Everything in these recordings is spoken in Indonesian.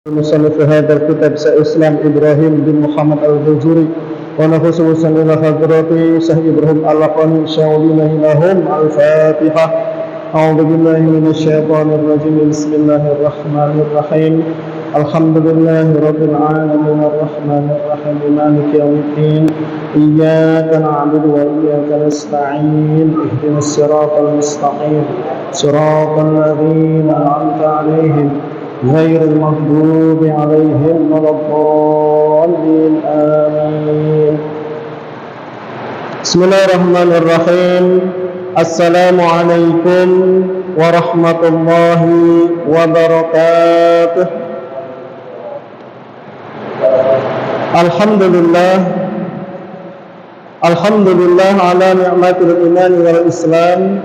المصنف هذا الكتاب سإسلام إبراهيم بن محمد البجوري ونخصوصا إلى حضرة شيخ إبراهيم اللقاني شاولين لهم الفاتحة. أعوذ بالله من الشيطان الرجيم. بسم الله الرحمن الرحيم. الحمد لله رب العالمين الرحمن الرحيم مالك يوم الدين. إياك نعبد وإياك نستعين. اهدنا الصراط المستقيم صراط الذين أنعمت عليهم غير المغضوب عليهم ولا الضالين آمين. بسم الله الرحمن الرحيم. السلام عليكم ورحمة الله وبركاته. Alhamdulillah ala ni'matil iman wal islam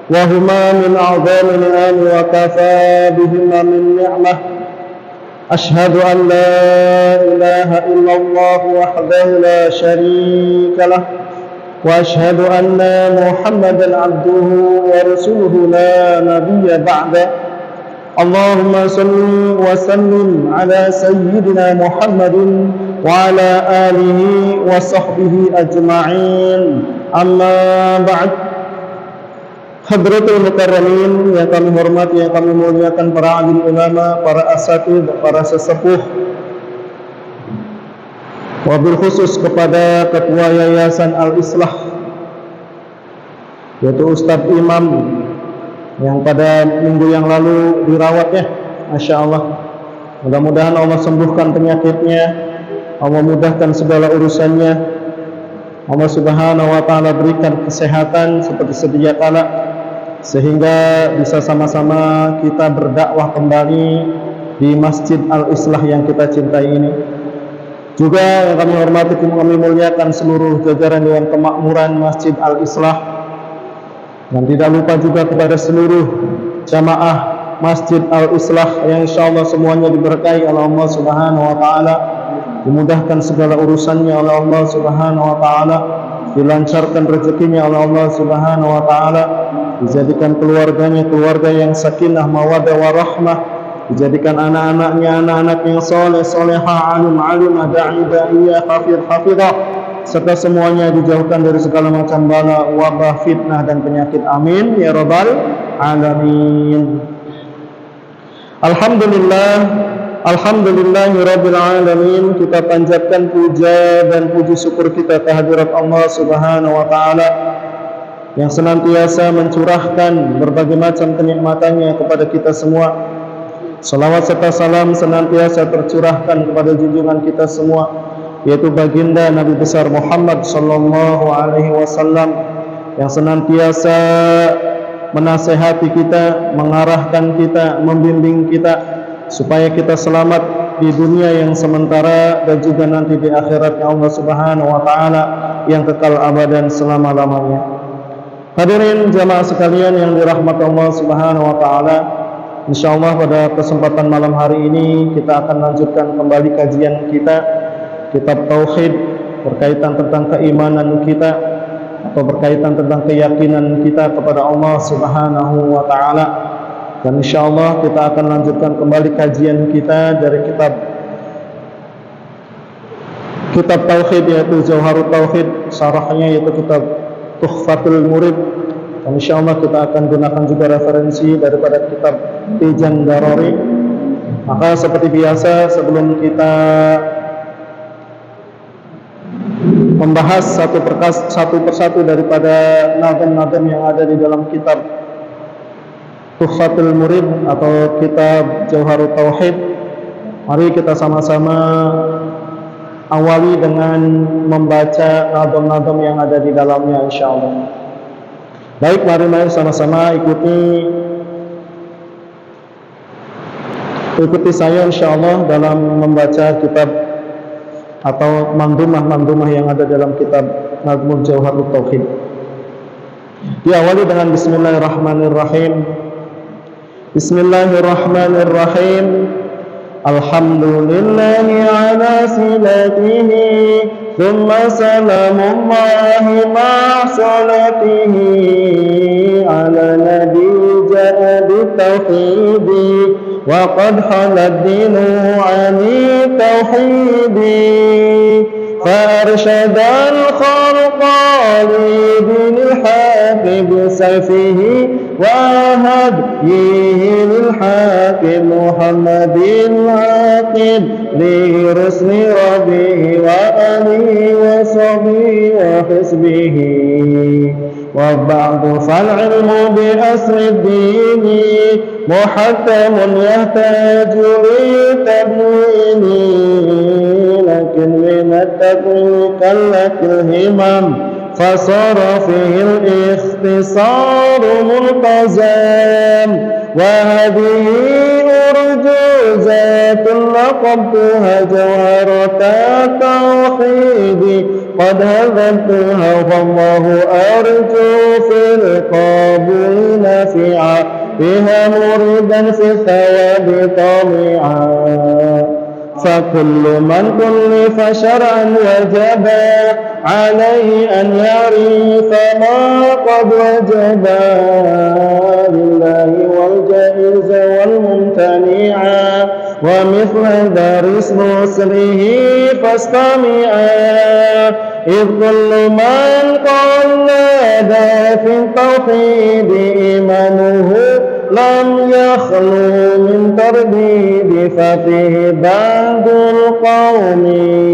wa huma min a'zami ni'am wa kafa bihima min ni'mah. Ashhadu an la ilaha illallah wahdahu la sharika lah wa ashhadu anna Muhammadan abduhu wa rasuluhu la nabiyya ba'da. Allahumma salli wa sallim ala sayyidina Muhammadin wa ala alihi wa sahbihi ajma'in. Amma ba'd. Hadratul mukarramin yang kami hormati, yang kami muliakan, para alim ulama, para asatidz, para sesepuh, wabil khusus kepada ketua yayasan Al-Islah, yaitu Ustadz Imam yang pada minggu yang lalu dirawatnya, Masya Allah. Mudah-mudahan Allah sembuhkan penyakitnya, Allah mudahkan segala urusannya, Allah subhanahu wa ta'ala berikan kesehatan seperti sedia kala, sehingga bisa sama-sama kita berdakwah kembali di Masjid Al-Islah yang kita cintai ini. Juga yang kami hormati, kami muliakan seluruh jajaran Dewan Kemakmuran Masjid Al-Islah, dan tidak lupa juga kepada seluruh jamaah Masjid Al-Islah yang insyaallah semuanya diberkahi oleh Allah subhanahu wa ta'ala, dimudahkan segala urusannya oleh Allah subhanahu wa ta'ala, dilancarkan rezekinya oleh Allah subhanahu wa ta'ala, dijadikan keluarganya keluarga yang sakinah mawaddah warahmah, dijadikan anak-anaknya anak-anak yang soleh solehah, alim alimah, da'i da'iyah, hafidh hafidhah, serta semuanya dijauhkan dari segala macam bala, wabah, fitnah dan penyakit. Amin ya rabbal alamin. Alhamdulillahirabbil alamin. Kita panjatkan puja dan puji syukur kita kehadirat Allah subhanahu wa ta'ala yang senantiasa mencurahkan berbagai macam kenikmatannya kepada kita semua. Salawat serta salam senantiasa tercurahkan kepada junjungan kita semua, yaitu baginda Nabi besar Muhammad sallallahu alaihi wasallam, yang senantiasa menasehati kita, mengarahkan kita, membimbing kita supaya kita selamat di dunia yang sementara dan juga nanti di akhiratnya Allah subhanahu wa ta'ala yang kekal abadan selama-lamanya. Hadirin jamaah sekalian yang dirahmati Allah subhanahu wa ta'ala, insyaallah pada kesempatan malam hari ini kita akan lanjutkan kembali kajian kita kitab Tauhid, berkaitan tentang keimanan kita atau berkaitan tentang keyakinan kita kepada Allah subhanahu wa ta'ala. Dan insyaallah kita akan lanjutkan kembali kajian kita dari kitab Tauhid, yaitu Jauharut Tauhid, syarahnya yaitu kitab Tuhfatul Murid. Dan insyaallah kita akan gunakan juga referensi daripada kitab Tijan Darori. Maka seperti biasa, sebelum kita membahas satu persatu daripada nazam-nazam yang ada di dalam kitab Tuhfatul Murid atau kitab Jauharut Tauhid, mari kita sama-sama awali dengan membaca nazam-nazam yang ada di dalamnya insyaallah. Baik, mari sama-sama ikuti saya insyaallah dalam membaca kitab atau mandumah-mandumah yang ada dalam kitab Nazmul Jauharut Tauhid. Diawali dengan Bismillahirrahmanirrahim. Bismillahirrahmanirrahim. Alhamdulillahi ala silatihi thumma salamullahi ma'asalatihi ala nabi ja'a bitauhidi wa qad halad dinu ani tauhidi فأرشد الخلق لدين الحق بسيفه وهديه للحق محمد العاقب لرسل ربه وآله وصحبه وحزبه وبعد فالعلم بأسر الدين محكم يحتاج لتبيين لكن من التبويب قلت الهمم فصار فيه الاختصار ملتزم وهذه أرجوزات لقبتها جوهرة التوحيد قد هذبتها والله أرجو في القبول نافعا بها مريدا في الثواب طامعا فكل من كلف شرعا وجب عليه أن يعرف ما قد وجب لله والجائز والممتنعا ومثل درس نصره فاستمعا إذ كل من قلد في التوحيد إيمانه لم يخلو من ترديد ففيه بعض القوم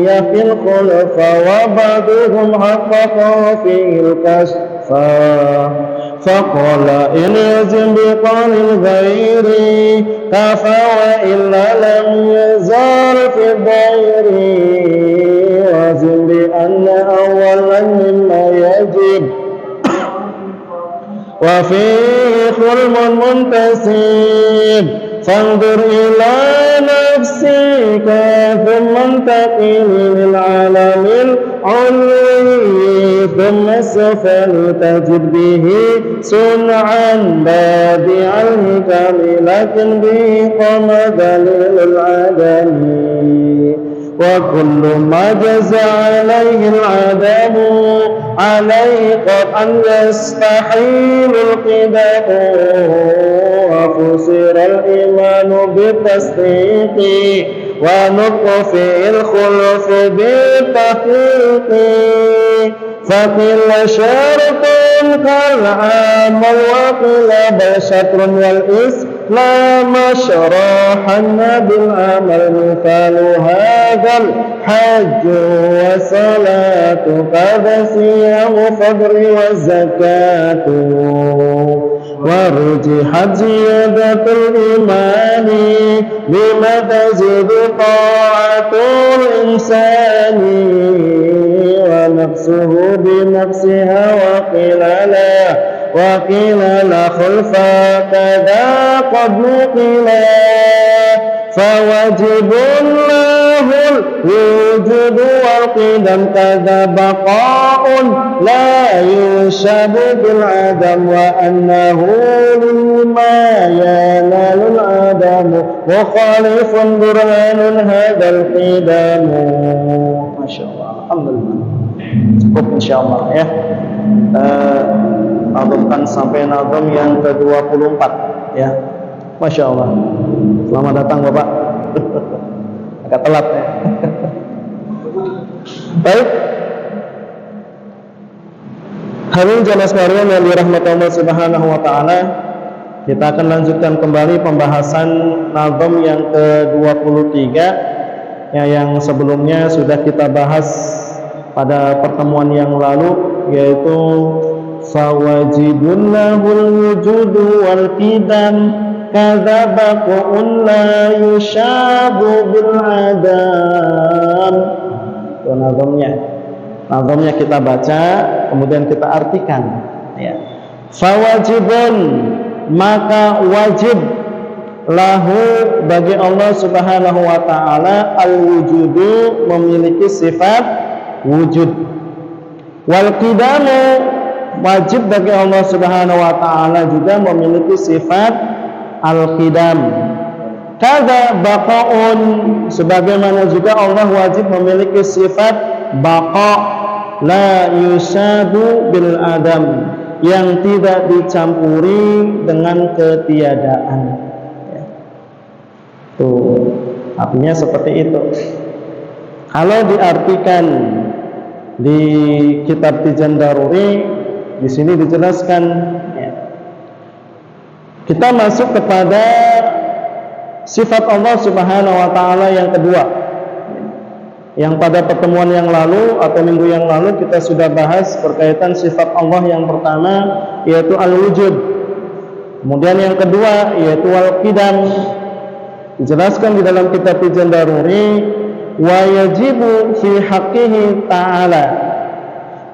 يخي الخلف وبعضهم حقق فيه الكشف فقال إن يزن بقول الغير كفى وإلا لم يزال في الضير وزن بأن أولا مما يجب وفيه خلم منتسب فانظر إلى نفسك ثم انتقل للعالم العلوي ثم السفل تجد به صنعا بادع الحكم لكن به قام دليل العدم وكل ما جزى عليه العدم عليه قطعا يستحيل القدم وفسر الإيمان بالتصديق ونطق في الخلف بالتحقيق فقيل شرط كالعمل وقيل بل شطر والإسلام شرحنا بالعمل مثال هذا الحج وصلاة كذا صيام فطر والزكاة ورجحت زيادة الإيمان بما تزيد طاعة الإنسان ونفسه بنفسها وقيل لا خلف كذا قد نقل فواجب الله الوجود والقدم كذا بقاء لا يشاب بالعدم وأنه لما ينال العدم مخالف برهان هذا القدم. Masya Allah, Alhamdulillah. Cukup insya Allah ya. Nazamkan sampai nazam yang ke-24 ya. Masya Allah. Selamat datang Bapak. Agak telat ya. Baik. Hadirin jamaah sekalian yang dirahmati Allah Subhanahu wa taala, kita akan lanjutkan kembali pembahasan nazam yang ke-23 ya, yang sebelumnya sudah kita bahas pada pertemuan yang lalu, yaitu fawajibun lahul wujudu wal qidam kadzabaqun la yushabu bil adam. Itu nazamnya kita baca, kemudian kita artikan ya. Fawajibun, maka wajib, lahu bagi Allah Subhanahu wa taala al-wujudu, memiliki sifat wujud, wal qidamu, wajib bagi Allah Subhanahu wa taala juga memiliki sifat al-qidam. Kada baqaun, sebagaimana juga Allah wajib memiliki sifat baqa, la yusadu bil adam, yang tidak dicampuri dengan ketiadaan. Tuh, artinya seperti itu. Kalau diartikan di kitab Tijan Daruri, di sini dijelaskan, ya, kita masuk kepada sifat Allah Subhanahu wa taala yang kedua. Yang pada pertemuan yang lalu atau minggu yang lalu kita sudah bahas berkaitan sifat Allah yang pertama, yaitu al-wujud. Kemudian yang kedua yaitu al-qidam. Dijelaskan di dalam kitab Tijan Daruri, wa yajibu fi haqqihi ta'ala,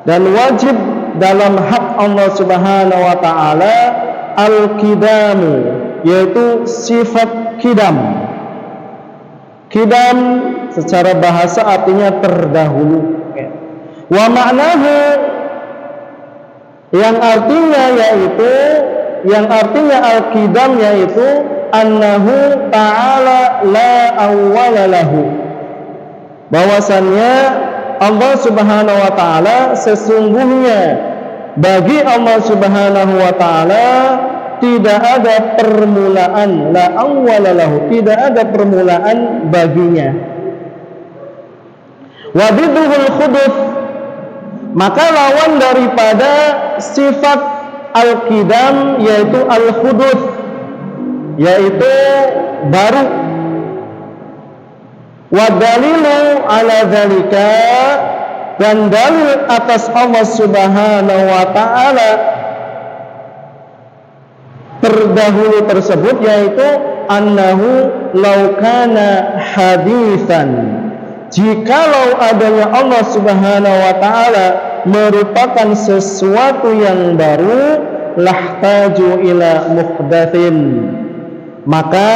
dan wajib dalam hak Allah Subhanahu wa taala al-qidamu, yaitu sifat qidam. Qidam secara bahasa artinya terdahulu. Wa ma'nahu, yang artinya al-qidam yaitu annahu ta'ala la awwala lahu, bahwasannya Allah Subhanahu wa taala sesungguhnya bagi Allah Subhanahu wa taala tidak ada permulaan, la awwala lahu, tidak ada permulaan baginya. Wa diduhul khuduth, maka lawan daripada sifat al-qidam yaitu al-khuduth, yaitu baru. Wa dalilu ala dzalika, dan dalil atas Allah Subhanahu wa taala terdahulu tersebut yaitu annahu law kana haditsan, jikalau adanya Allah Subhanahu wa taala merupakan sesuatu yang baru, lahtaju ila muhdatsin, maka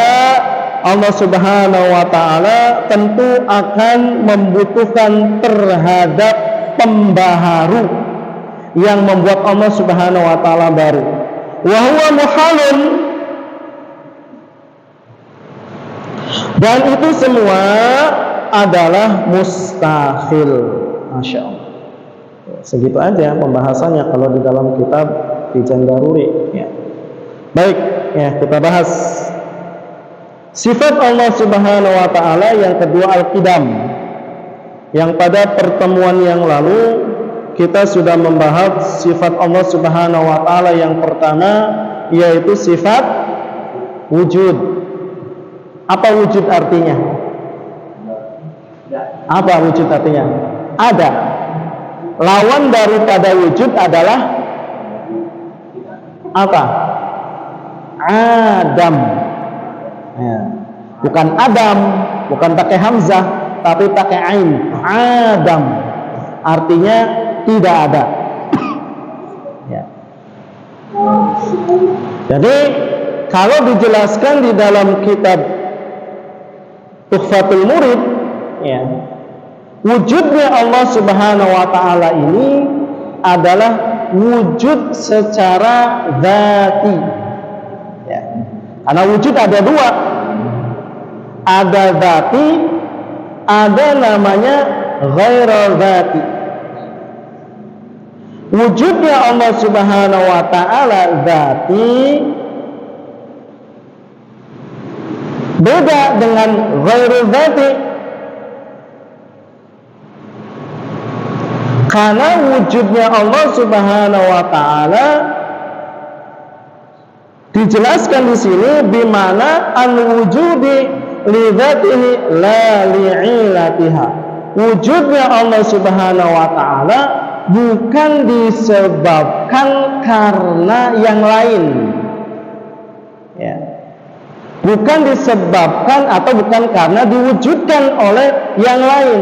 Allah Subhanahu wa taala tentu akan membutuhkan terhadap pembaharu yang membuat Allah Subhanahu wa taala baru. Wa huwa muhalun, dan itu semua adalah mustahil. Masya Allah. Segitu aja pembahasannya kalau di dalam kitab Tijan Daruri, ya. Baik, ya, kita bahas sifat Allah Subhanahu wa taala yang kedua al-qidam. Yang pada pertemuan yang lalu kita sudah membahas sifat Allah Subhanahu wa taala yang pertama, yaitu sifat wujud. Apa wujud artinya? Apa wujud artinya? Ada. Lawan daripada wujud adalah apa? Adam. Ya. Bukan Adam, bukan pakai hamzah, tapi pakai ain. Adam. Artinya tidak ada. Ya. Jadi kalau dijelaskan di dalam kitab Tuhfatul Murid, ya, wujudnya Allah Subhanahu wa taala ini adalah wujud secara dzati. Ya. Karena wujud ada dua. Ada dzati, ada namanya ghairu dzati. Wujudnya Allah Subhanahu wa taala dzati beda dengan ghairu dzati. Karena wujudnya Allah Subhanahu wa taala dijelaskan di sini bimana al-wujudi li dzatihi la li'ilatiha. Wujudnya Allah Subhanahu wa taala bukan disebabkan karena yang lain, ya. Bukan disebabkan atau bukan karena diwujudkan oleh yang lain.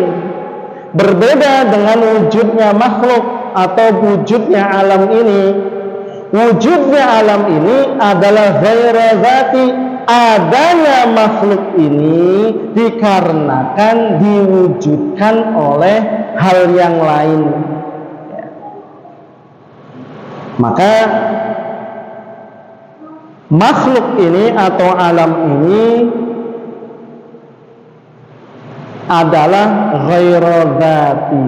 Berbeda dengan wujudnya makhluk atau wujudnya alam ini. Wujudnya alam ini adalah ghairu dzati. Adanya makhluk ini dikarenakan diwujudkan oleh hal yang lain. Maka makhluk ini atau alam ini adalah ghairu dzati.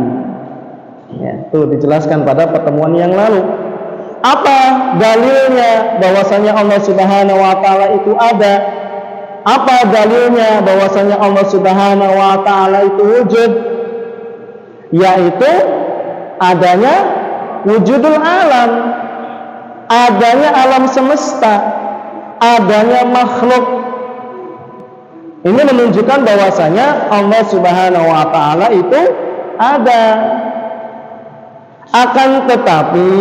Ya, itu dijelaskan pada pertemuan yang lalu. Apa dalilnya bahwasanya Allah Subhanahu wa taala itu ada? Apa dalilnya bahwasanya Allah Subhanahu wa taala itu wujud? Yaitu adanya wujudul alam, adanya alam semesta, adanya makhluk. Ini menunjukkan bahwasanya Allah Subhanahu wa taala itu ada. Akan tetapi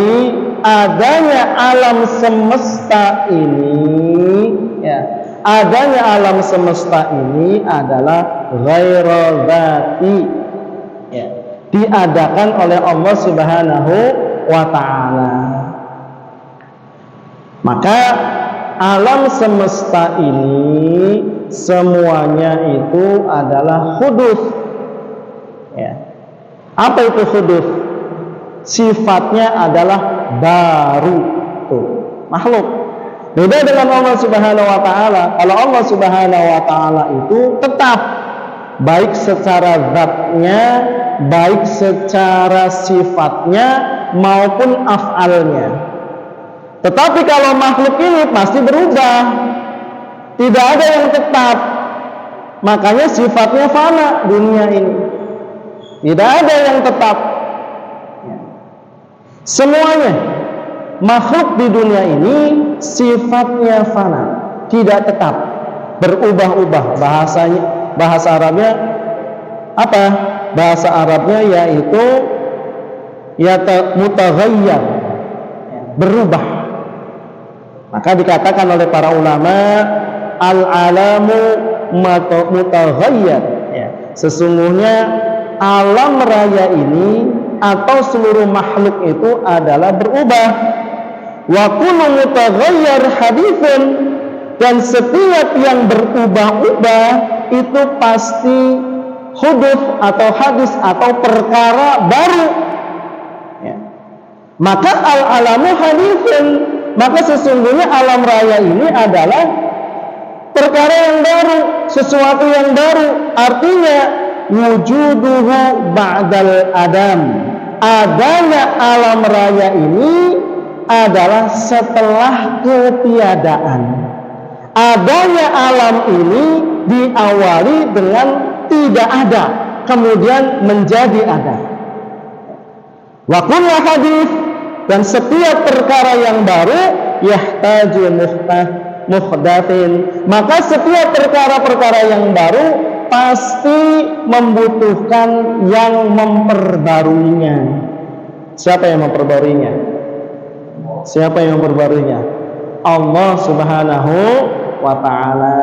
adanya alam semesta ini, ya, adanya alam semesta ini adalah ghairu dzati, ya, diadakan oleh Allah Subhanahu wa taala. Maka alam semesta ini semuanya itu adalah hudus, ya. Apa itu hudus? Sifatnya adalah baru, tuh, makhluk. Beda dengan Allah Subhanahu wa taala. Kalau Allah Subhanahu wa taala itu tetap, baik secara zatnya, baik secara sifatnya maupun af'alnya. Tetapi kalau makhluk ini pasti berubah, tidak ada yang tetap. Makanya sifatnya fana dunia ini, tidak ada yang tetap. Semuanya makhluk di dunia ini sifatnya fana, tidak tetap, berubah-ubah. Bahasa Arabnya apa? Bahasa Arabnya yaitu mutaghayyar, berubah. Maka dikatakan oleh para ulama, al-alamu mutaghayyar, ya. Sesungguhnya alam raya ini atau seluruh makhluk itu adalah berubah. Wa kullu mutaghayyir haditsun, dan setiap yang berubah-ubah itu pasti hudus atau hadis atau perkara baru, ya. Maka al-alamu haditsun, maka sesungguhnya alam raya ini adalah perkara yang baru, sesuatu yang baru. Artinya wujuduhu ba'dal adam, adanya alam raya ini adalah setelah ketiadaan. Adanya alam ini diawali dengan tidak ada, kemudian menjadi ada. Wa kullu hadits, dan setiap perkara yang baru yahtaju muhdatsin, maka setiap perkara-perkara yang baru pasti membutuhkan yang memperbaruinya. Siapa yang memperbaruinya? Siapa yang memperbaruinya? Allah Subhanahu wa taala.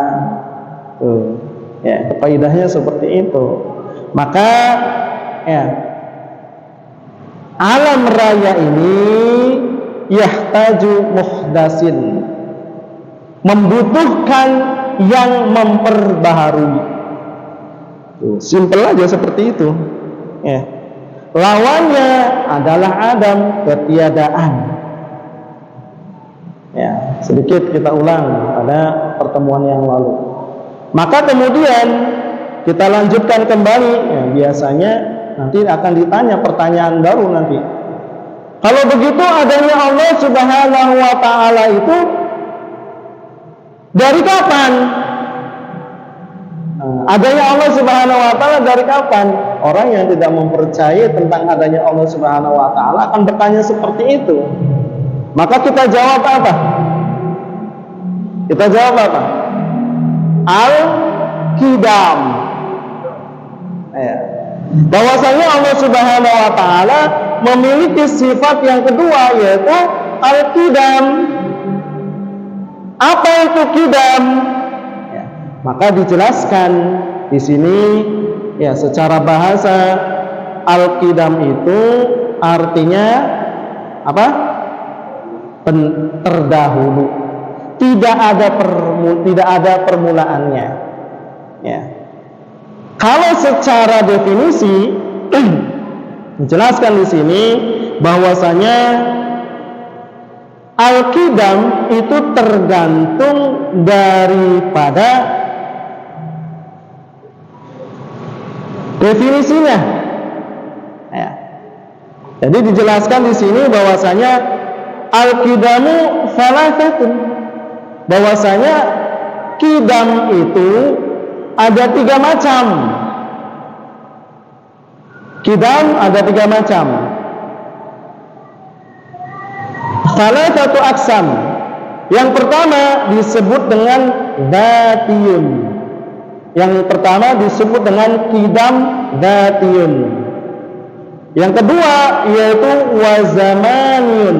Ya, faedahnya seperti itu. Maka ya, alam raya ini yahtaju muhdatsin, membutuhkan yang memperbaharui. Simpel aja seperti itu, ya. Lawannya adalah adam, ketiadaan. Ya, sedikit kita ulang pada pertemuan yang lalu. Maka kemudian kita lanjutkan kembali, ya, biasanya nanti akan ditanya pertanyaan baru nanti. Kalau begitu adanya Allah Subhanahu wa taala itu dari kapan? Adanya Allah Subhanahu wa taala dari kapan? Orang yang tidak mempercayai tentang adanya Allah Subhanahu wa taala akan bertanya seperti itu. Maka kita jawab apa? Kita jawab apa? Al-Qidam. Ya. Bahwasanya Allah Subhanahu wa taala memiliki sifat yang kedua, yaitu Al-Qidam. Apa itu Qidam? Maka dijelaskan di sini, ya, secara bahasa al-qidam itu artinya apa? Terdahulu. Tidak ada permulaannya. Ya. Kalau secara definisi dijelaskan di sini bahwasanya al-qidam itu tergantung daripada definisinya. Ya. Jadi dijelaskan di sini bahwasanya al-qidamu salasatun, bahwasanya qidam itu ada 3 macam. Qidam ada 3 macam. Salasatu aqsam. Yang pertama disebut dengan dzatiyun. Yang pertama disebut dengan qidam dzatiyun. Yang kedua yaitu wazamaniyun,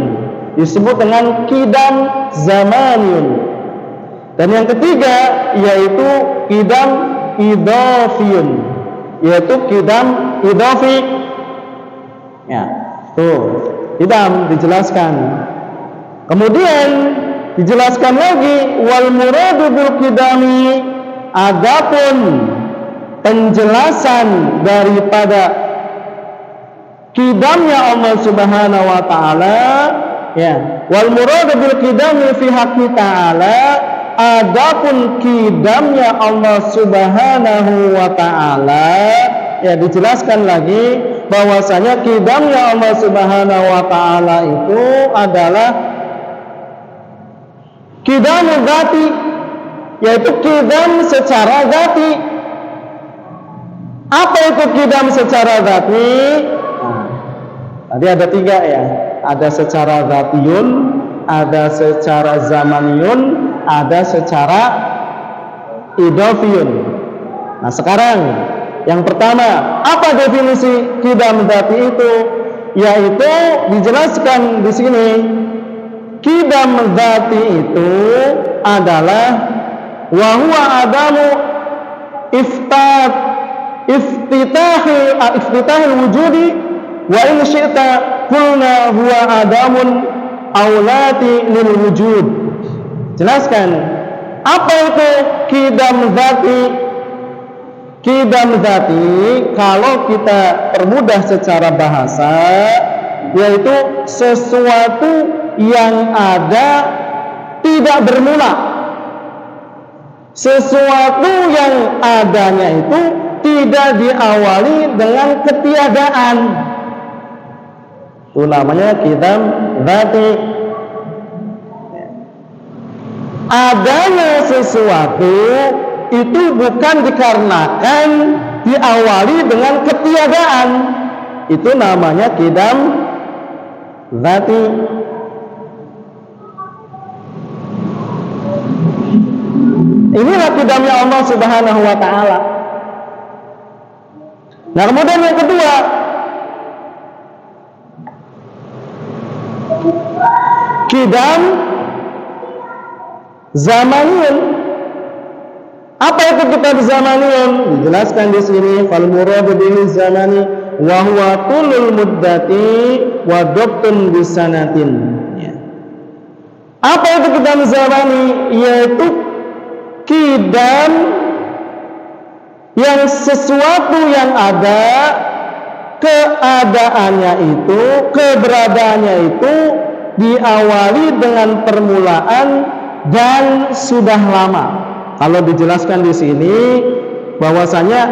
disebut dengan qidam zamaniyun. Dan yang ketiga yaitu qidam idhafiyun, yaitu qidam idhafi. Ya, tuh, qidam dijelaskan. Kemudian dijelaskan lagi wal muradu bil qidami, adapun penjelasan daripada qidamnya Allah Subhanahu wa taala, ya, wal muradu bil qidami fi haqqi ta'ala, adapun qidamnya Allah Subhanahu wa taala, ya, dijelaskan lagi bahwasanya qidamnya Allah Subhanahu wa taala itu adalah qidam dzati, yaitu qidam secara dzati. Apa itu qidam secara dzati? Tadi ada 3 ya, ada secara dzatiyun, ada secara zamaniyun, ada secara idhafiyun. Nah sekarang yang pertama, apa definisi qidam dzati itu? Yaitu dijelaskan di sini, qidam dzati itu adalah wa huwa adamu iftitahil wujudi, wa in syi'ta qulna huwa adamun aulati lil wujud. Jelaskan apa itu qidam dzati. Qidam dzati kalau kita permudah secara bahasa yaitu sesuatu yang ada tidak bermula, sesuatu yang adanya itu tidak diawali dengan ketiadaan. Itu namanya qidam dzati. Adanya sesuatu itu bukan dikarenakan diawali dengan ketiadaan. Itu namanya qidam dzati. Inilah qidamnya Allah Subhanahu wa taala. Nah, kemudian yang kedua, qidam zamaniyun. Apa itu qidam zamaniyun? Dijelaskan di sini, fal muradu bil zamani wa huwa tulul muddati wa dabtun bisanatin. Ya. Apa itu qidam zamani? Yaitu qidam yang sesuatu yang ada, keadaannya itu, keberadaannya itu diawali dengan permulaan dan sudah lama. Kalau dijelaskan di sini bahwasanya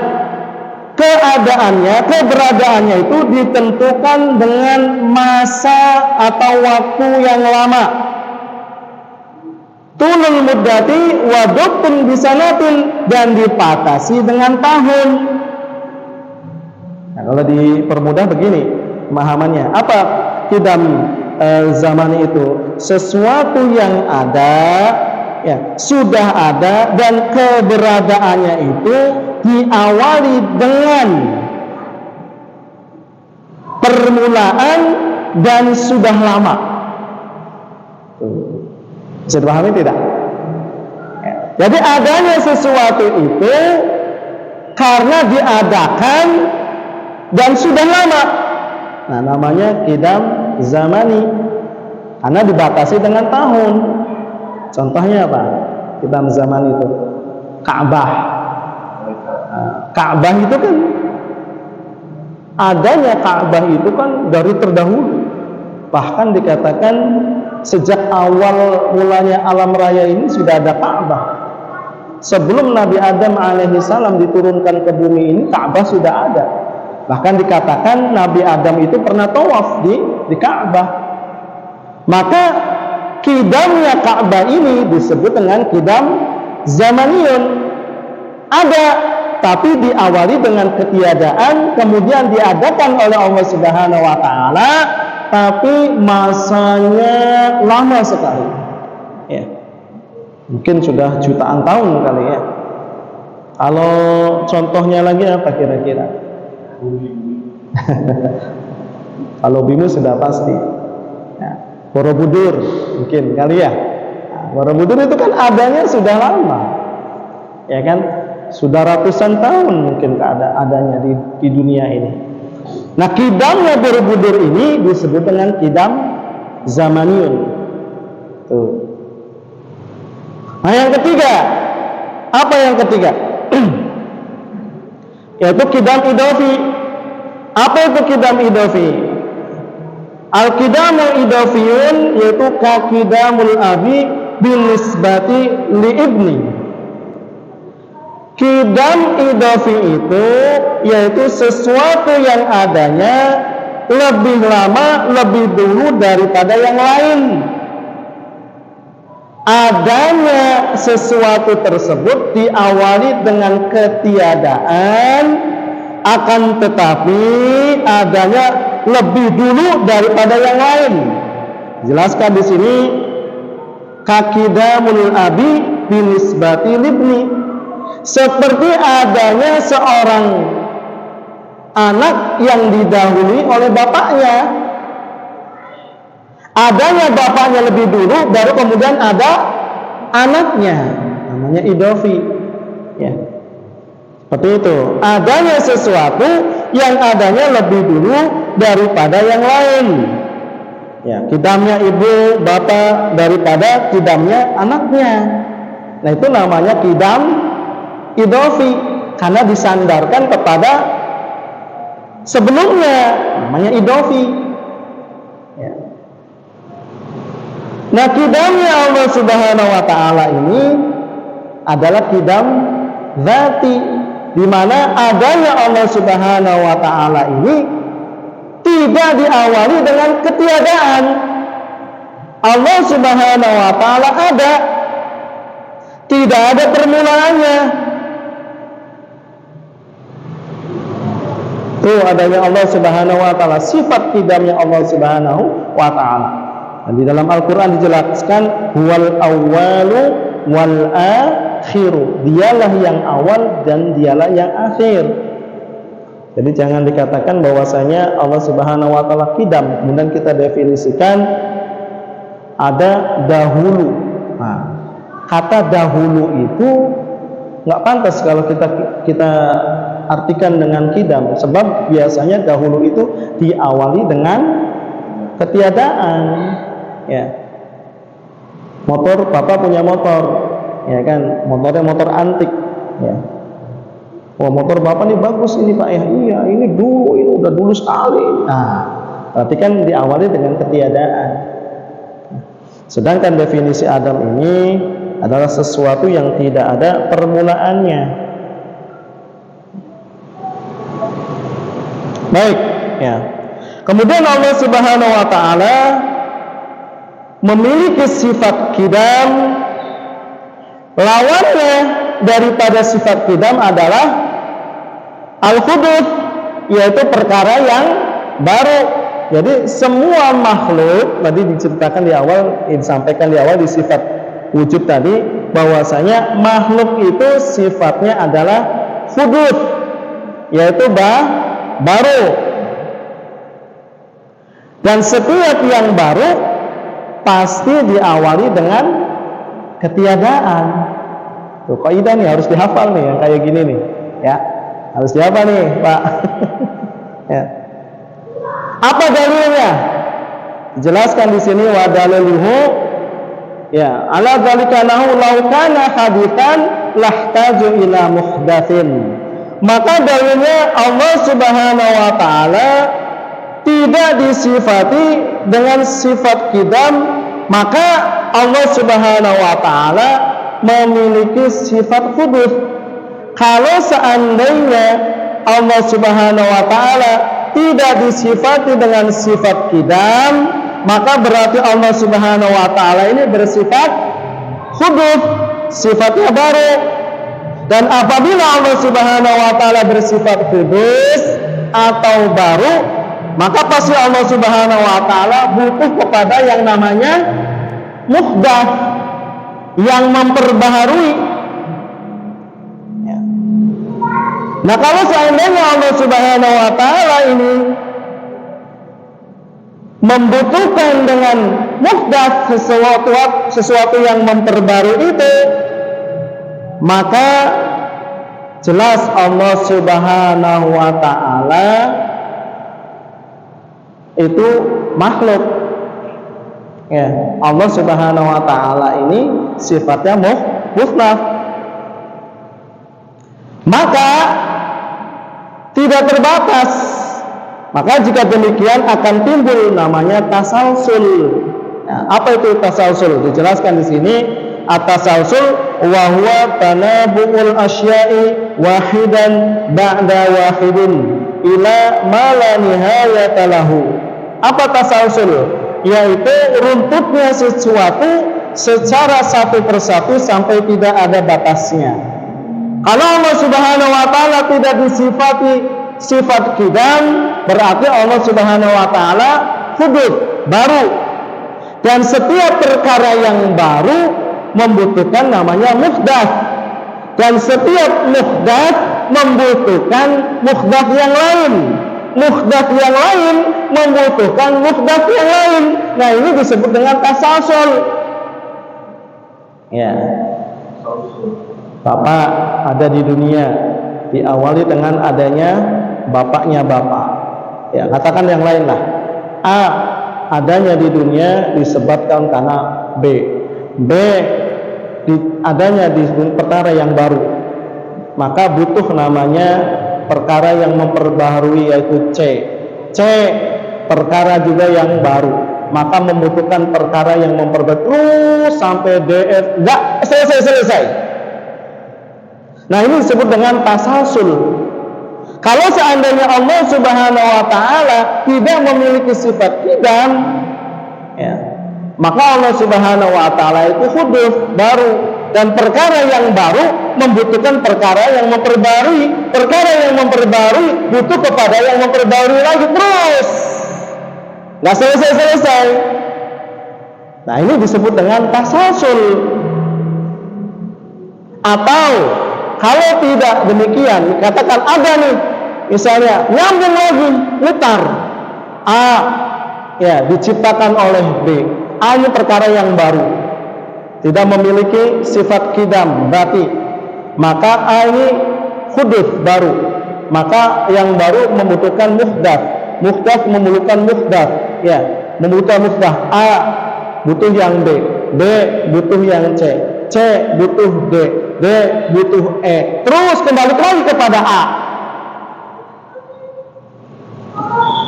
keadaannya, keberadaannya itu ditentukan dengan masa atau waktu yang lama. Tulul muddati wa dabtun bisanatin, dan dipatasi dengan tahun. Nah, kalau dipermudah begini pemahamannya, apa qidam zamani itu? Sesuatu yang ada, ya, sudah ada, dan keberadaannya itu diawali dengan permulaan dan sudah lama. Bisa dipahami tidak? Jadi adanya sesuatu itu karena diadakan dan sudah lama. Nah, namanya qidam zamani, karena dibatasi dengan tahun. Contohnya apa? Qidam zamani itu Ka'bah. Ka'bah itu kan, adanya Ka'bah itu kan dari terdahulu. Bahkan dikatakan sejak awal mulanya alam raya ini sudah ada Ka'bah. Sebelum Nabi Adam alaihissalam diturunkan ke bumi ini, Ka'bah sudah ada. Bahkan dikatakan Nabi Adam itu pernah tawaf di Ka'bah. Maka kidamnya Ka'bah ini disebut dengan kidam zamaniyun. Ada, tapi diawali dengan ketiadaan, kemudian diadakan oleh Allah Subhanahu wa taala, tapi masanya lama sekali. Ya. Mungkin sudah jutaan tahun kali ya. Kalau contohnya lagi apa kira-kira? Kalau bumi sudah pasti. Ya. Borobudur mungkin kali ya. Nah, Borobudur itu kan adanya sudah lama, ya kan? Sudah ratusan tahun mungkin adanya di dunia ini. Nah, kidamnya Borobudur ini disebut dengan kidam zamaniyun. Tuh. Nah, yang ketiga, apa yang ketiga? Yaitu kidam idofi. Apa itu kidam idofi? Al-kidamu idofiyun yaitu kakidamul abi binisbati li ibni. Kidam idofi itu yaitu sesuatu yang adanya lebih lama, lebih dulu daripada yang lain. Adanya sesuatu tersebut diawali dengan ketiadaan, akan tetapi adanya lebih dulu daripada yang lain. Jelaskan di sini kakidamul abi binisbati libni, seperti adanya seorang anak yang didahului oleh bapaknya. Adanya bapaknya lebih dulu, baru kemudian ada anaknya, namanya idofi. Ya. Seperti itu. Adanya sesuatu yang adanya lebih dulu daripada yang lain. Ya, kidamnya ibu, bapak daripada kidamnya anaknya. Nah, itu namanya kidam idofi karena disandarkan kepada sebelumnya, namanya idofi. Ya. Nah, kidamnya Allah Subhanahu wa taala ini adalah kidam dzati, di mana adanya Allah Subhanahu wa taala ini tidak diawali dengan ketiadaan. Allah Subhanahu wa taala ada, tidak ada permulaannya. Tuh adanya Allah Subhanahu wa taala, sifat kidamnya Allah Subhanahu wa taala. Dan di dalam Al-Quran dijelaskan huwal awwalu wal akhiru, dialah yang awal dan dialah yang akhir. Jadi jangan dikatakan bahwasanya Allah Subhanahu wa taala kidam, kemudian kita definisikan ada dahulu. Nah, kata dahulu itu nggak pantas kalau kita artikan dengan kidam, sebab biasanya dahulu itu diawali dengan ketiadaan. Ya, motor, bapak punya motor, ya kan, motornya motor antik, ya. Oh, motor bapak ini bagus ini pak ya, iya ini dulu, ini udah dulu sekali. Nah, berarti kan diawali dengan ketiadaan. Sedangkan definisi Adam ini adalah sesuatu yang tidak ada permulaannya. Baik, ya. Kemudian Allah Subhanahu wa taala memiliki sifat kidam. Lawannya daripada sifat kidam adalah al-huduth, yaitu perkara yang baru. Jadi semua makhluk tadi diceritakan di awal, disampaikan di awal di sifat wujud tadi, bahwasanya makhluk itu sifatnya adalah huduth, yaitu baru. Dan setiap yang baru pasti diawali dengan ketiadaan. Tuh, kaidah nih harus dihafal nih yang kayak gini nih, ya. Harus dihafal nih, Pak. Ya. Apa dalilnya? Jelaskan di sini wa daliluhu ya, ala dzalika nahu law kana haditsan lahtaju ila muhdatsin. Maka dalilnya Allah Subhanahu wa taala tidak disifati dengan sifat kidam, maka Allah Subhanahu wa taala memiliki sifat huduts. Kalau seandainya Allah Subhanahu wa taala tidak disifati dengan sifat qidam, maka berarti Allah Subhanahu wa taala ini bersifat huduts, sifatnya baru. Dan apabila Allah Subhanahu wa taala bersifat huduts atau baru, maka pasti Allah Subhanahu wa taala butuh kepada yang namanya muhdats, yang memperbaharui. Nah, kalau seandainya Allah Subhanahu wa taala ini membutuhkan dengan muhdats sesuatu yang memperbarui itu, maka jelas Allah Subhanahu wa taala itu makhluk. Ya, Allah Subhanahu wa taala ini sifatnya muhdats. Maka tidak terbatas. Maka jika demikian akan timbul namanya tasalsul. Nah, apa itu tasalsul? Dijelaskan di sini. At-tasalsul wa huwa tanabu'ul asya'i wahidan ba'da wahidin ila ma la nihayata lahu. Apa tasalsul? Yaitu runtutnya sesuatu secara satu persatu sampai tidak ada batasnya. Kalau Allah Subhanahu wa taala tidak disifati sifat qidam, berarti Allah Subhanahu wa taala huduts, baru. Dan setiap perkara yang baru membutuhkan namanya muhdats. Dan setiap muhdats membutuhkan muhdats yang lain. Muhdats yang lain membutuhkan muhdats yang lain. Nah, ini disebut dengan tasalsul. Ya. Bapak ada di dunia, diawali dengan adanya bapaknya bapak. Ya, katakan yang lain lah. A adanya di dunia disebabkan karena B. B adanya di perkara yang baru. Maka butuh namanya perkara yang memperbaharui, yaitu C. C perkara juga yang baru. Maka membutuhkan perkara yang memperbaharui terus sampai DF. Enggak selesai. Nah, ini disebut dengan tasalsul. Kalau seandainya Allah Subhanahu wa taala tidak memiliki sifat qidam, ya, maka Allah Subhanahu wa taala itu huduts, baru. Dan perkara yang baru membutuhkan perkara yang memperbarui. Perkara yang memperbarui butuh kepada yang memperbarui lagi terus. Nggak selesai. Nah, ini disebut dengan tasalsul. Atau kalau tidak demikian, katakan ada nih, misalnya nyambung lagi, mutar. A ya diciptakan oleh B. A ini perkara yang baru, tidak memiliki sifat qidam, berarti maka A ini huduts, baru. Maka yang baru membutuhkan muhdats. Muhdats memerlukan muhdats, ya, membutuhkan muhdats. A butuh yang B, B butuh yang C, C butuh D, D butuh E, terus kembali lagi kepada A.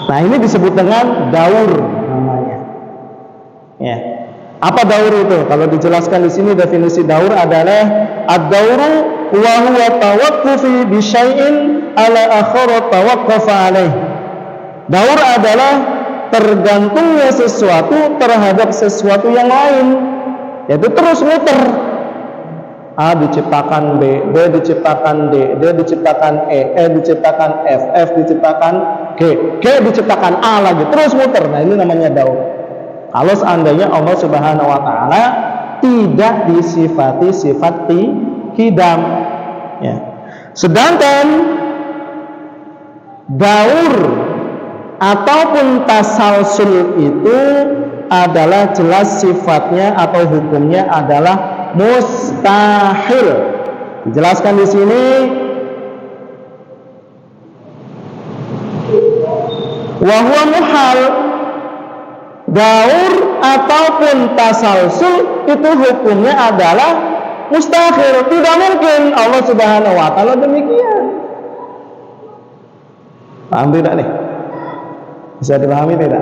Nah, ini disebut dengan daur namanya. Ya. Apa daur itu? Kalau dijelaskan di sini definisi daur adalah ad-dauru wa huwa tawaqqufi bi syai'in ala akhara tawaqqafa alaih. Daur adalah tergantungnya sesuatu terhadap sesuatu yang lain, yaitu terus muter. A diciptakan B, B diciptakan D, D diciptakan E, E diciptakan F, F diciptakan G, G diciptakan A lagi, terus muter. Nah, ini namanya daur. Kalau seandainya Allah Subhanahu wa taala tidak disifati sifat qidam, ya. Sedangkan daur ataupun tasalsul itu adalah jelas sifatnya atau hukumnya adalah mustahil. Dijelaskan di sini, wa huwa muhal. Daur ataupun tasalsul itu hukumnya adalah mustahil, tidak mungkin. Allah Subhanahu wa taala demikian. Paham tidak nih? Bisa dipahami tidak?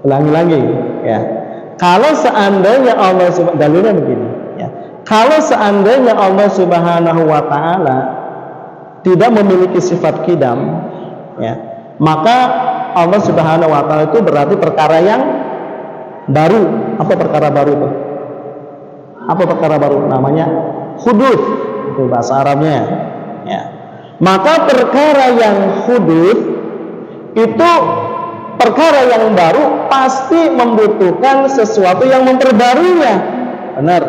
Ulangi lagi, ya. Kalau seandainya Allah dalilnya begini, ya. Kalau seandainya Allah Subhanahu wa taala tidak memiliki sifat qidam, ya, maka Allah Subhanahu wa taala itu berarti perkara yang baru. Apa perkara baru itu? Apa perkara baru? Namanya hudud, itu bahasa Arabnya, ya. Maka perkara yang hudud itu perkara yang baru pasti membutuhkan sesuatu yang memperbaruinya, benar,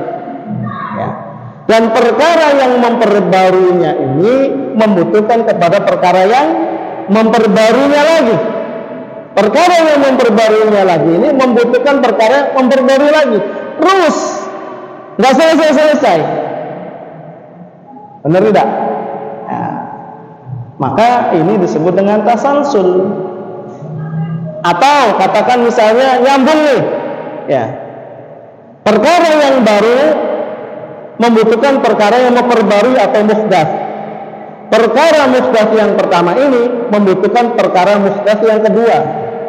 ya. Dan perkara yang memperbaruinya ini membutuhkan kepada perkara yang memperbaruinya lagi. Perkara yang memperbaruinya lagi ini membutuhkan perkara yang memperbarui lagi. Terus nggak selesai. Benar tidak? Nah, maka ini disebut dengan tasalsul. Atau katakan misalnya nyambung nih, ya. Perkara yang baru membutuhkan perkara yang memperbarui atau muhdats. Perkara muhdats yang pertama ini membutuhkan perkara muhdats yang kedua.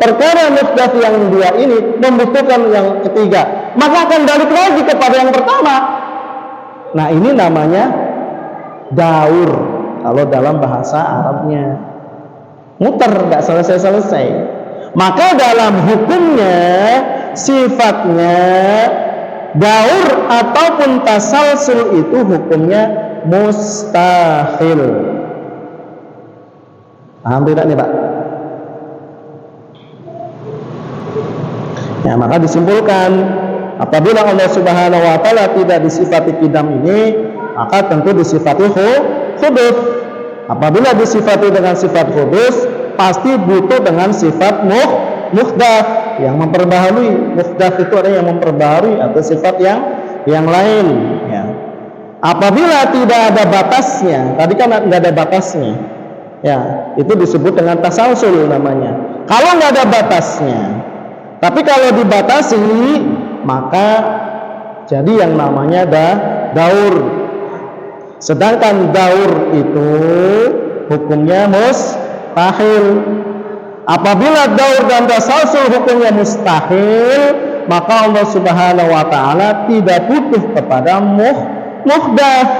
Perkara muhdats yang kedua ini membutuhkan yang ketiga. Maka akan balik lagi kepada yang pertama. Nah, ini namanya daur kalau dalam bahasa Arabnya. Muter, nggak selesai-selesai. Maka dalam hukumnya, sifatnya daur ataupun tasalsul itu hukumnya mustahil. Paham tidak nih Pak? Ya, maka disimpulkan apabila Allah Subhanahu wa taala tidak disifati qidam ini, maka tentu disifati hudud. Apabila disifati dengan sifat hudud, pasti butuh dengan sifat muhdats yang memperbaharui. Muhdats itu ada yang memperbaharui atau sifat yang lain, ya. Apabila tidak ada batasnya, tadi kan nggak ada batasnya, ya, itu disebut dengan tasalsul namanya. Kalau nggak ada batasnya, tapi kalau dibatasi, maka jadi yang namanya daur. Sedangkan daur itu hukumnya mustahil. Apabila daur dan tasalsul hukumnya mustahil, maka Allah Subhanahu wa taala tidak butuh kepada muhdats.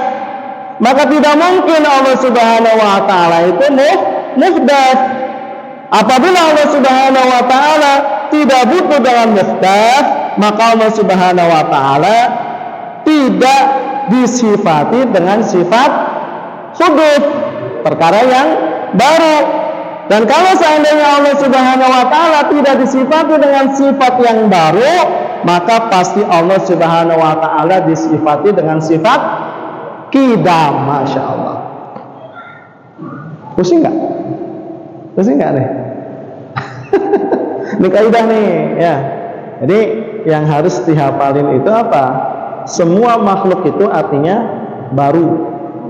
Maka tidak mungkin Allah Subhanahu wa taala itu muhdats. Apabila Allah Subhanahu wa taala tidak butuh dengan muhdats, maka Allah Subhanahu wa taala tidak disifati dengan sifat hudud, perkara yang baru. Dan kalau seandainya Allah Subhanahu wa taala tidak disifati dengan sifat yang baru, maka pasti Allah Subhanahu wa taala disifati dengan sifat qidam. Masya Allah. Pusing nggak? Pusing nggak nih? Ini kaidah nih, ya. Jadi yang harus dihafalin itu apa? Semua makhluk itu artinya baru.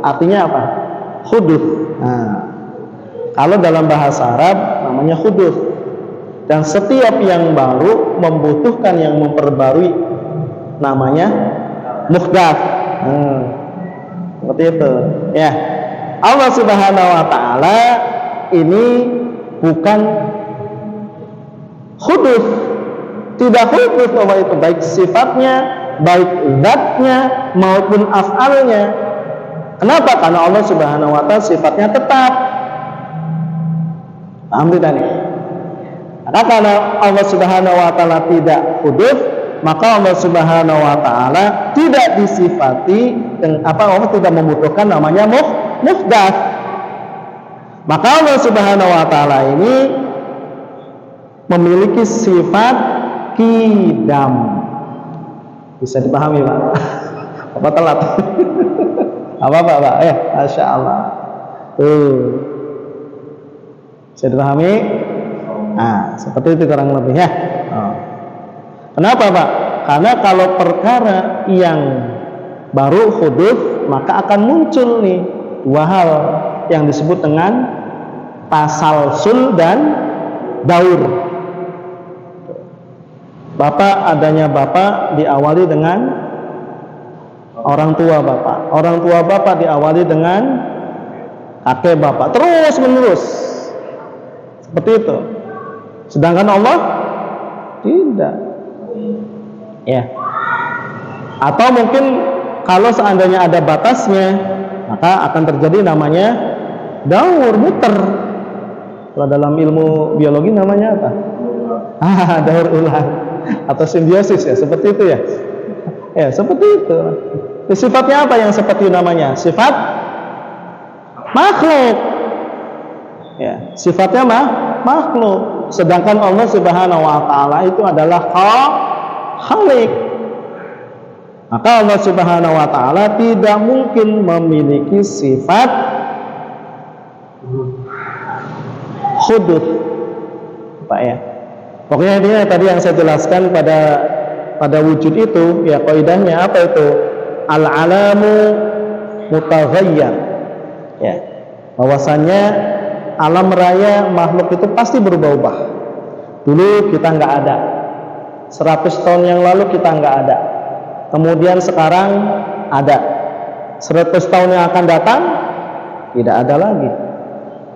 Artinya apa? Hudud. Nah, kalau dalam bahasa Arab namanya hudud. Dan setiap yang baru membutuhkan yang memperbarui, namanya muhdats. Seperti itu, ya. Allah Subhanahu wa taala ini bukan hudud. Tidak hudud bahwa itu baik sifatnya, baik zatnya maupun af'alnya. Kenapa? Karena Allah Subhanahu wa taala sifatnya tetap. Paham tidak nih? Maka karena Allah Subhanahu wa taala tidak hudud, maka Allah Subhanahu wa taala tidak disifati dengan Allah tidak membutuhkan namanya muhdats. Maka Allah Subhanahu wa taala ini memiliki sifat qidam. Bisa dipahami Pak? Apa telat? Apa Pak? Masya Allah. Bisa dipahami? Nah, seperti itu kurang lebih ya. Kenapa Pak? Karena kalau perkara yang baru hudud, maka akan muncul nih dua hal yang disebut dengan tasalsul dan daur. Adanya bapak diawali dengan orang tua bapak. Orang tua bapak diawali dengan kakek bapak. Terus menerus. Seperti itu. Sedangkan Allah tidak. Ya. Atau mungkin kalau seandainya ada batasnya, maka akan terjadi namanya daur, muter. Kalau dalam ilmu biologi namanya apa? Daur ulang atau simbiosis ya, seperti itu ya. Ya, seperti itu. Sifatnya apa yang seperti namanya? Sifat makhluk. Ya, sifatnya makhluk. Sedangkan Allah Subhanahu wa taala itu adalah khaliq. Maka Allah Subhanahu wa taala tidak mungkin memiliki sifat hudud. Pak ya. Pokoknya ini tadi yang saya jelaskan pada wujud itu, ya kaidahnya apa itu? Al-alamu mutaghayyar. Ya. Bahwasannya alam raya makhluk itu pasti berubah-ubah. Dulu kita nggak ada. 100 tahun yang lalu kita nggak ada. Kemudian sekarang ada. 100 tahun yang akan datang tidak ada lagi.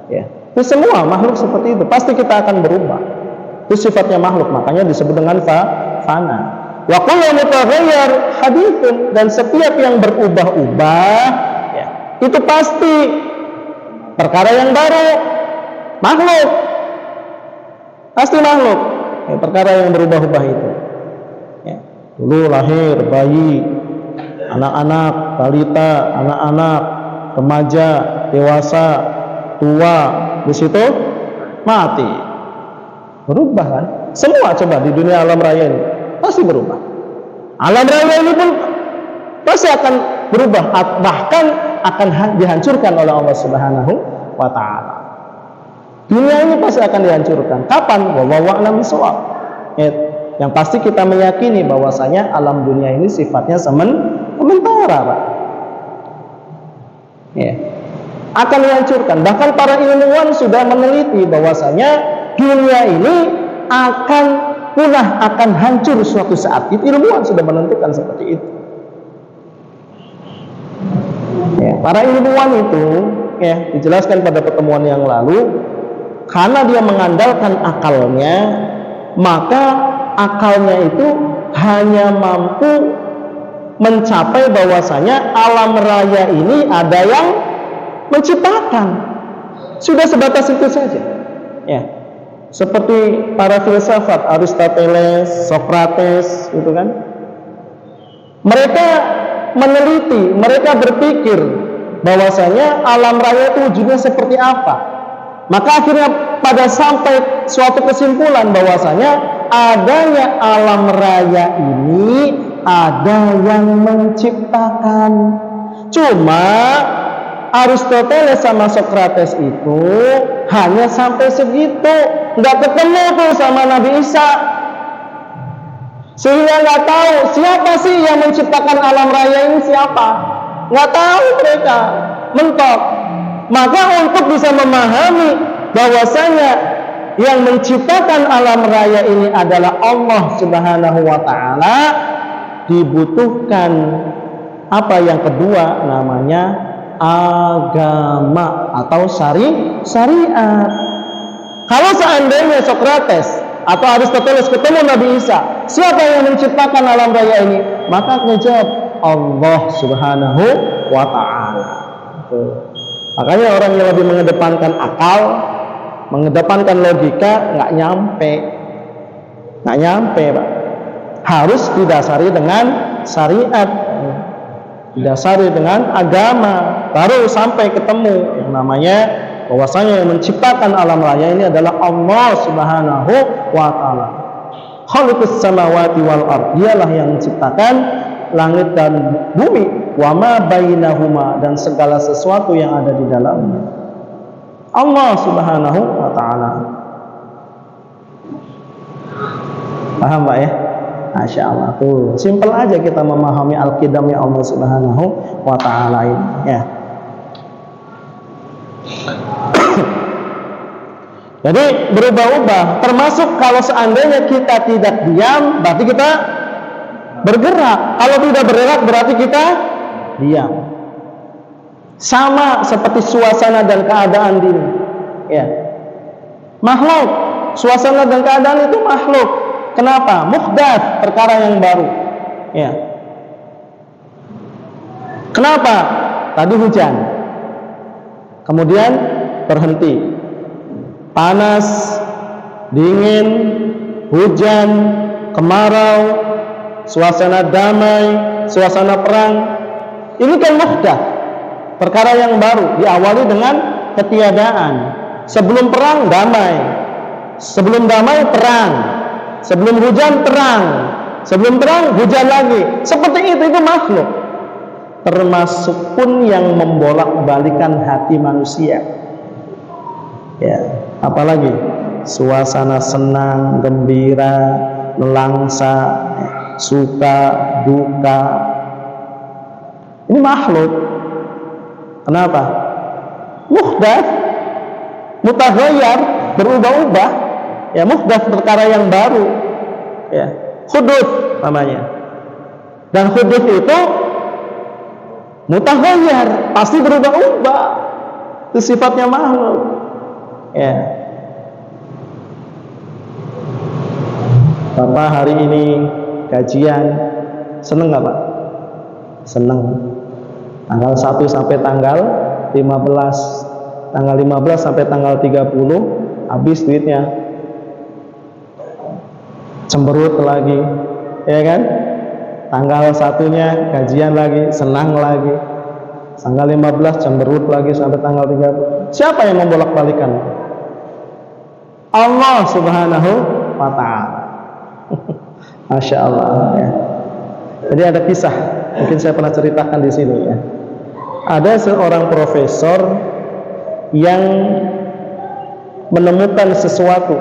Ya. Itu semua makhluk seperti itu. Pasti kita akan berubah. Itu sifatnya makhluk, makanya disebut dengan fana. Wa kullu mutaghayyir hadithun, dan setiap yang berubah-ubah ya, itu pasti perkara yang baru, makhluk. Pasti makhluk. Ya, perkara yang berubah-ubah itu. Ya. Dulu lahir bayi, anak-anak, balita, anak-anak, remaja, dewasa, tua, di situ mati. Berubah kan? Semua coba di dunia alam raya ini pasti berubah. Alam raya ini pun pasti akan berubah, bahkan akan dihancurkan oleh Allah Subhanahu wa taala. Dunia ini pasti akan dihancurkan. Kapan? Wallahu a'lam bishawab. Yang pasti kita meyakini bahwasanya alam dunia ini sifatnya sementara, Pak. Ya. Akan dihancurkan. Bahkan para ilmuwan sudah meneliti bahwasanya dunia ini akan punah, akan hancur suatu saat. Itu ilmuwan sudah menentukan seperti itu. Ya, para ilmuwan itu ya dijelaskan pada pertemuan yang lalu, karena dia mengandalkan akalnya, maka akalnya itu hanya mampu mencapai bahwasanya alam raya ini ada yang menciptakan. Sudah sebatas itu saja. Ya. Seperti para filsafat Aristoteles, Socrates, gitu kan? Mereka meneliti, mereka berpikir bahwasanya alam raya itu wujudnya seperti apa. Maka akhirnya pada sampai suatu kesimpulan bahwasanya adanya alam raya ini ada yang menciptakan. Cuma Aristoteles sama Socrates itu hanya sampai segitu, nggak ketemu tuh sama Nabi Isa, sehingga nggak tahu siapa sih yang menciptakan alam raya ini, siapa, nggak tahu mereka, mentok. Maka untuk bisa memahami bahwasanya yang menciptakan alam raya ini adalah Allah Subhanahu wa taala, dibutuhkan apa yang kedua, namanya agama atau syariat. Kalau seandainya Socrates atau Aristoteles ketemu Nabi Isa, siapa yang menciptakan alam raya ini? Maka menjawab Allah Subhanahu wa taala. Makanya orang yang lebih mengedepankan akal, mengedepankan logika, nggak nyampe, Pak. Harus didasari dengan syariat, didasari dengan agama, baru sampai ketemu yang namanya bahwasanya yang menciptakan alam raya ini adalah Allah Subhanahu wa taala. Khaliqus samawati wal ard, dialah yang menciptakan langit dan bumi, wa ma bainahuma, dan segala sesuatu yang ada di dalamnya. Allah Subhanahu wa taala. Paham, Pak ya? Masya Allah, tuh simpel aja kita memahami al-qidamnya Allah Subhanahu wa taala ini ya. Jadi berubah-ubah, termasuk kalau seandainya kita tidak diam, berarti kita bergerak. Kalau tidak bergerak, berarti kita diam. Sama seperti suasana dan keadaan diri ya. Makhluk, suasana dan keadaan itu makhluk. Kenapa? Muhdats, perkara yang baru. Ya. Kenapa? Tadi hujan, kemudian berhenti, panas, dingin, hujan, kemarau, suasana damai, suasana perang. Ini kan muhdath, perkara yang baru, diawali dengan ketiadaan. Sebelum perang damai, sebelum damai perang, sebelum hujan terang, sebelum terang hujan lagi. Seperti itu makhluk. Termasuk pun yang membolak-balikan hati manusia. Ya, apalagi suasana senang, gembira, nelangsa, suka, duka. Ini makhluk. Kenapa? Muhdath, mutaghayyir, berubah-ubah. Ya, muhdath perkara yang baru. Ya, huduth namanya. Dan huduth itu mutaghayyir, pasti berubah-ubah. Itu sifatnya makhluk. Ya. Bapak hari ini kajian, seneng nggak Pak? Seneng. Tanggal 1 sampai tanggal 15, tanggal 15 sampai tanggal 30 habis duitnya. Cemberut lagi, ya kan? Tanggal 1-nya kajian lagi, senang lagi. Tanggal 15 cemberut lagi sampai tanggal 30. Siapa yang membolak-balikan? Allah Subhanahu wa ta'ala. Masya Allah ya. Jadi ada kisah, mungkin saya pernah ceritakan di sini ya. Ada seorang profesor yang menemukan sesuatu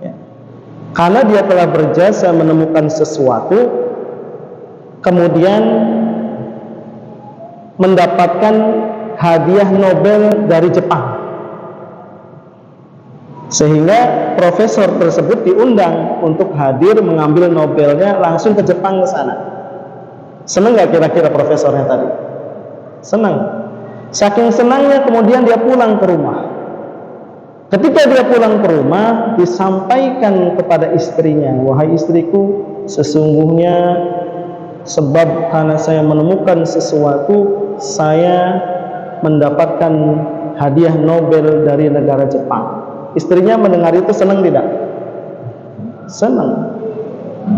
ya. Karena dia telah berjasa menemukan sesuatu, kemudian mendapatkan hadiah Nobel dari Jepang. Sehingga profesor tersebut diundang untuk hadir mengambil Nobelnya langsung ke Jepang ke sana. Senang nggak kira-kira profesornya tadi? Senang. Saking senangnya kemudian dia pulang ke rumah. Ketika dia pulang ke rumah, disampaikan kepada istrinya, wahai istriku, sesungguhnya sebab karena saya menemukan sesuatu, saya mendapatkan hadiah Nobel dari negara Jepang. Istrinya mendengar itu senang tidak? Senang.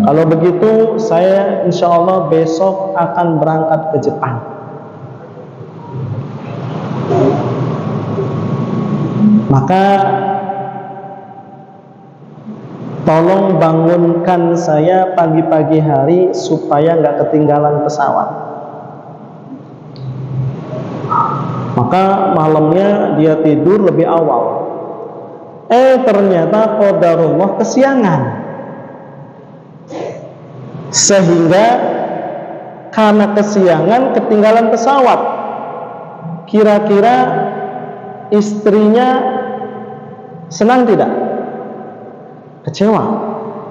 Kalau begitu saya insya Allah besok akan berangkat ke Jepang. Maka tolong bangunkan saya pagi-pagi hari supaya nggak ketinggalan pesawat. Maka malamnya dia tidur lebih awal. Ternyata qadarullah kesiangan. Sehingga karena kesiangan ketinggalan pesawat. Kira-kira istrinya senang tidak? Kecewa,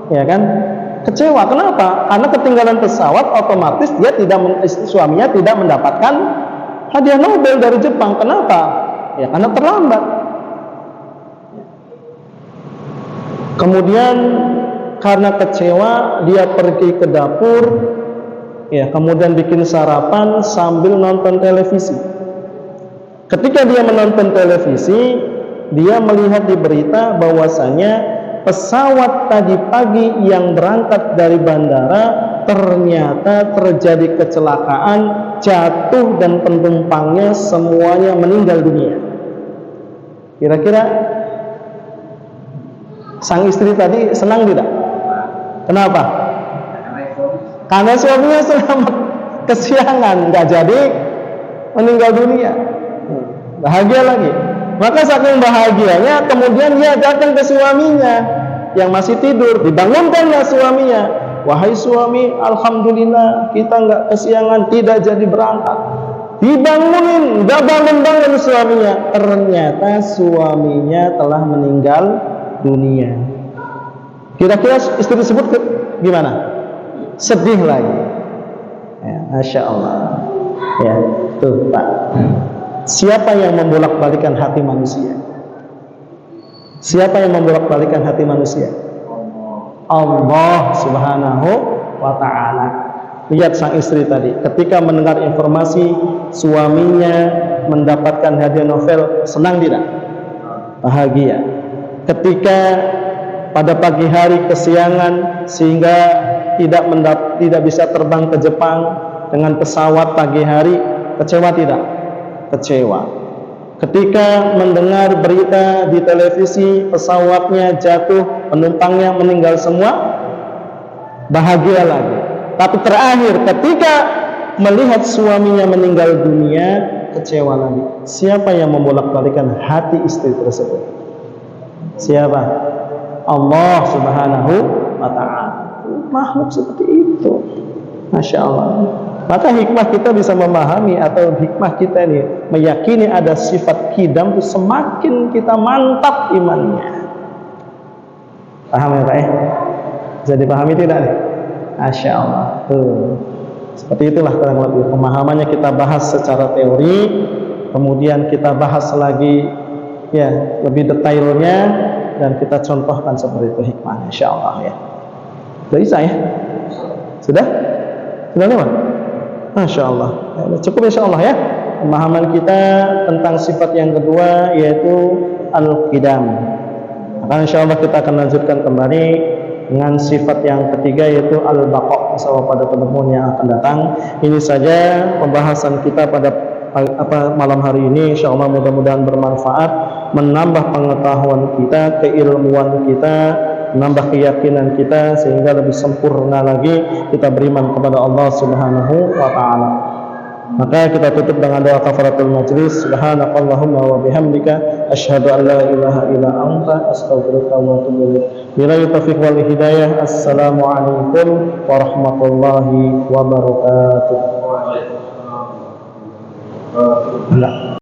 ya kan? Kecewa. Kenapa? Karena ketinggalan pesawat, otomatis dia suaminya tidak mendapatkan hadiah Nobel dari Jepang. Kenapa? Ya karena terlambat. Kemudian karena kecewa, dia pergi ke dapur, ya, kemudian bikin sarapan sambil nonton televisi. Ketika dia menonton televisi, dia melihat di berita bahwasanya pesawat tadi pagi yang berangkat dari bandara ternyata terjadi kecelakaan, jatuh dan penumpangnya semuanya meninggal dunia. Kira-kira sang istri tadi senang tidak? Kenapa? Karena suaminya selamat, kesiangan, nggak jadi meninggal dunia. Bahagia lagi. Maka saking bahagianya, kemudian dia datang ke suaminya yang masih tidur, dibangunkanlah suaminya. Wahai suami, alhamdulillah kita nggak kesiangan, tidak jadi berangkat. Dibangunin, nggak bangun-bangun suaminya. Ternyata suaminya telah meninggal dunia. Kira-kira istri tersebut gimana? Sedih lagi. Ya, Masya Allah. Ya, tuh Pak. Siapa yang membolak-balikan hati manusia? Siapa yang membolak-balikan hati manusia? Allah Subhanahu wa ta'ala. lihat sang istri tadi, ketika mendengar informasi suaminya mendapatkan hadiah novel, senang tidak? Bahagia. Ketika pada pagi hari kesiangan sehingga tidak bisa terbang ke Jepang dengan pesawat pagi hari, kecewa tidak? Kecewa. Ketika mendengar berita di televisi pesawatnya jatuh, penumpangnya meninggal semua, bahagia lagi. Tapi terakhir ketika melihat suaminya meninggal dunia, kecewa lagi. Siapa yang membolak-balikan hati istri tersebut? Siapa? Allah Subhanahu wa ta'ala. Makhluk seperti itu, Masya Allah. Maka hikmah kita bisa memahami, atau hikmah kita ini meyakini ada sifat kidam, itu semakin kita mantap imannya. Paham ya Pak ya? Bisa dipahami tidak nih? Masya Allah. Seperti itulah kurang lebih pemahamannya. Kita bahas secara teori, kemudian kita bahas lagi ya lebih detailnya, dan kita contohkan seperti itu hikmah, insya Allah ya. Sudah bisa ya? Sudah? Sudah lewat? Masya Allah. Ya, cukup insya Allah ya. Pemahaman kita tentang sifat yang kedua, yaitu al-qidam. Maka insya Allah kita akan lanjutkan kembali dengan sifat yang ketiga, yaitu al-baqa, insyaallah pada pertemuan yang akan datang. Ini saja pembahasan kita pada malam hari ini. Insyaallah mudah-mudahan bermanfaat, menambah pengetahuan kita, keilmuan kita, menambah keyakinan kita, sehingga lebih sempurna lagi kita beriman kepada Allah Subhanahu wa ta'ala. Maka kita tutup dengan doa kafaratul majlis. Subhanakallahumma wa bihamdika asyhadu an la ilaha illa anta astaghfiruka wa atubu ilaik. Billahi taufiq wal hidayah. Assalamualaikum warahmatullahi wabarakatuh.